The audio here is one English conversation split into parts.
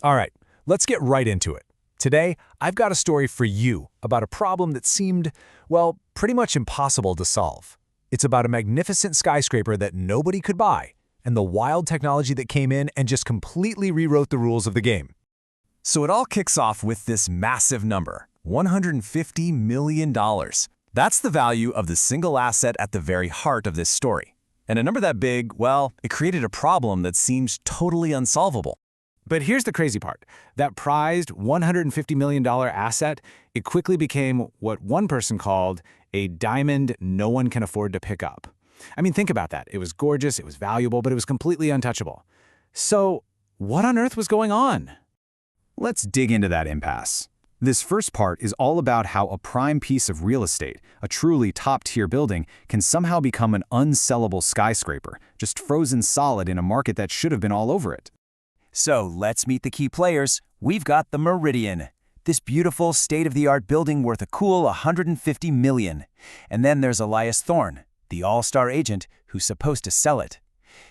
All right, let's get right into it. Today, I've got a story for you about a problem that seemed, well, pretty much impossible to solve. It's about a magnificent skyscraper that nobody could buy, and the wild technology that came in and just completely rewrote the rules of the game. So it all kicks off with this massive number, $150 million. That's the value of the single asset at the very heart of this story. And a number that big, well, it created a problem that seems totally unsolvable. But here's the crazy part. That prized $150 million asset, it quickly became what one person called a diamond no one can afford to pick up. I mean, think about that. It was gorgeous, it was valuable, but it was completely untouchable. So what on earth was going on? Let's dig into that impasse. This first part is all about how a prime piece of real estate, a truly top-tier building, can somehow become an unsellable skyscraper, just frozen solid in a market that should have been all over it. So let's meet the key players. We've got the Meridian, this beautiful state-of-the-art building worth a cool $150 million. And then there's Elias Thorne, the all-star agent who's supposed to sell it.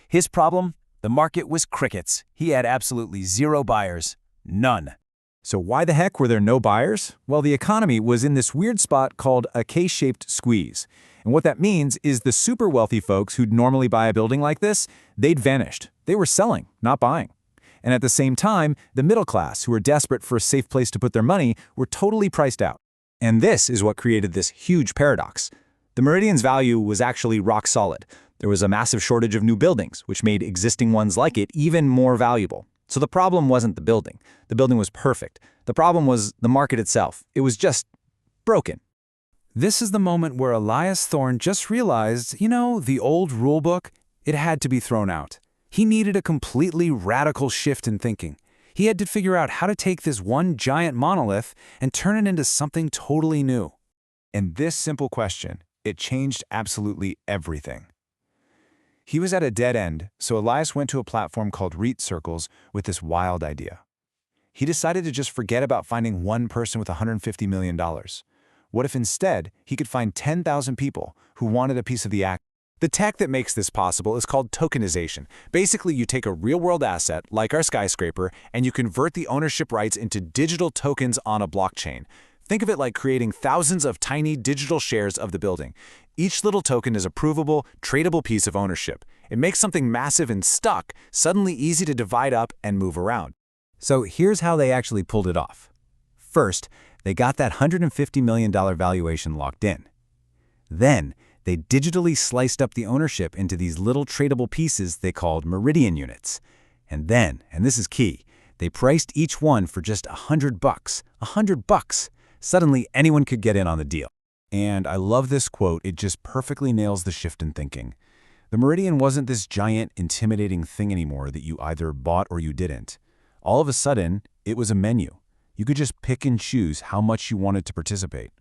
His problem? The market was crickets. He had absolutely zero buyers. None. So why the heck were there no buyers? Well, the economy was in this weird spot called a K-shaped squeeze. And what that means is the super wealthy folks who'd normally buy a building like this, they'd vanished. They were selling, not buying. And at the same time, the middle class, who were desperate for a safe place to put their money, were totally priced out. And this is what created this huge paradox. The Meridian's value was actually rock solid. There was a massive shortage of new buildings, which made existing ones like it even more valuable. So the problem wasn't the building. The building was perfect. The problem was the market itself. It was just broken. This is the moment where Elias Thorne just realized, the old rulebook, it had to be thrown out. He needed a completely radical shift in thinking. He had to figure out how to take this one giant monolith and turn it into something totally new. And this simple question, it changed absolutely everything. He was at a dead end, so Elias went to a platform called REITcircles with this wild idea. He decided to just forget about finding one person with $150 million. What if instead he could find 10,000 people who wanted a piece of the act? The tech that makes this possible is called tokenization. Basically, you take a real-world asset, like our skyscraper, and you convert the ownership rights into digital tokens on a blockchain. Think of it like creating thousands of tiny digital shares of the building. Each little token is a provable, tradable piece of ownership. It makes something massive and stuck suddenly easy to divide up and move around. So here's how they actually pulled it off. First, they got that $150 million valuation locked in. Then, they digitally sliced up the ownership into these little tradable pieces they called Meridian units. And then, and this is key, they priced each one for just $100. $100. Suddenly, anyone could get in on the deal. And I love this quote. It just perfectly nails the shift in thinking. The Meridian wasn't this giant, intimidating thing anymore that you either bought or you didn't. All of a sudden, it was a menu. You could just pick and choose how much you wanted to participate.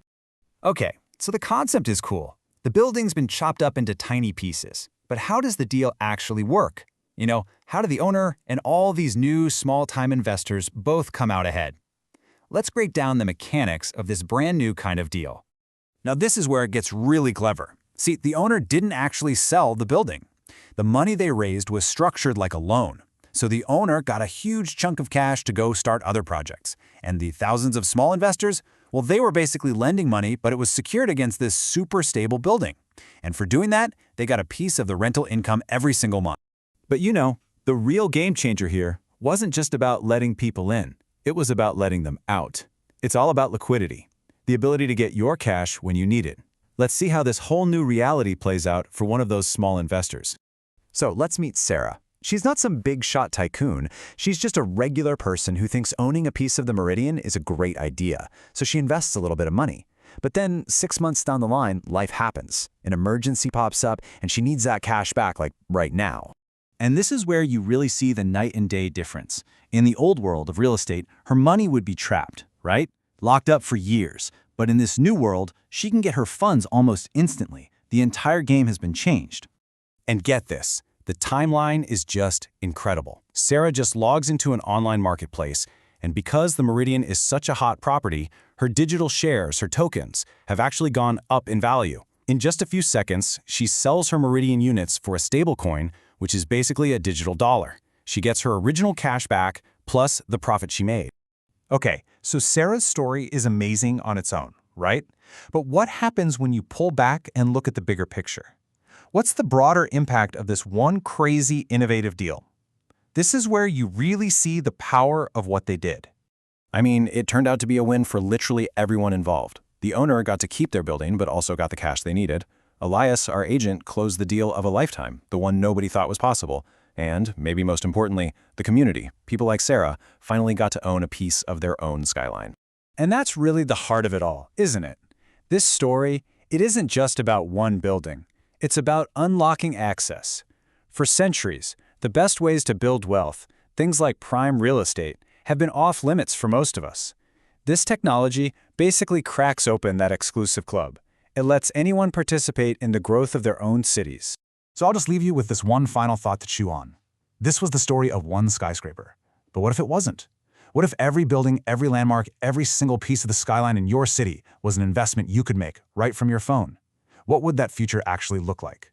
Okay, so the concept is cool. The building's been chopped up into tiny pieces. But how does the deal actually work? How do the owner and all these new small-time investors both come out ahead? Let's break down the mechanics of this brand new kind of deal. Now, this is where it gets really clever. See, the owner didn't actually sell the building. The money they raised was structured like a loan. So the owner got a huge chunk of cash to go start other projects. And the thousands of small investors, well, they were basically lending money, but it was secured against this super stable building. And for doing that, they got a piece of the rental income every single month. But the real game changer here wasn't just about letting people in. It was about letting them out. It's all about liquidity, the ability to get your cash when you need it. Let's see how this whole new reality plays out for one of those small investors. So let's meet Sarah. She's not some big shot tycoon. She's just a regular person who thinks owning a piece of the Meridian is a great idea. So she invests a little bit of money. But then 6 months down the line, life happens. An emergency pops up and she needs that cash back like right now. And this is where you really see the night and day difference. In the old world of real estate, her money would be trapped, right? Locked up for years. But in this new world, she can get her funds almost instantly. The entire game has been changed. And get this. The timeline is just incredible. Sarah just logs into an online marketplace, and because the Meridian is such a hot property, her digital shares, her tokens, have actually gone up in value. In just a few seconds, she sells her Meridian units for a stablecoin, which is basically a digital dollar. She gets her original cash back, plus the profit she made. Okay, so Sarah's story is amazing on its own, right? But what happens when you pull back and look at the bigger picture? What's the broader impact of this one crazy, innovative deal? This is where you really see the power of what they did. I mean, it turned out to be a win for literally everyone involved. The owner got to keep their building, but also got the cash they needed. Elias, our agent, closed the deal of a lifetime, the one nobody thought was possible. And, maybe most importantly, the community, people like Sarah, finally got to own a piece of their own Skyline. And that's really the heart of it all, isn't it? This story, it isn't just about one building. It's about unlocking access. For centuries, the best ways to build wealth, things like prime real estate, have been off limits for most of us. This technology basically cracks open that exclusive club. It lets anyone participate in the growth of their own cities. So I'll just leave you with this one final thought to chew on. This was the story of one skyscraper. But what if it wasn't? What if every building, every landmark, every single piece of the skyline in your city was an investment you could make right from your phone? What would that future actually look like?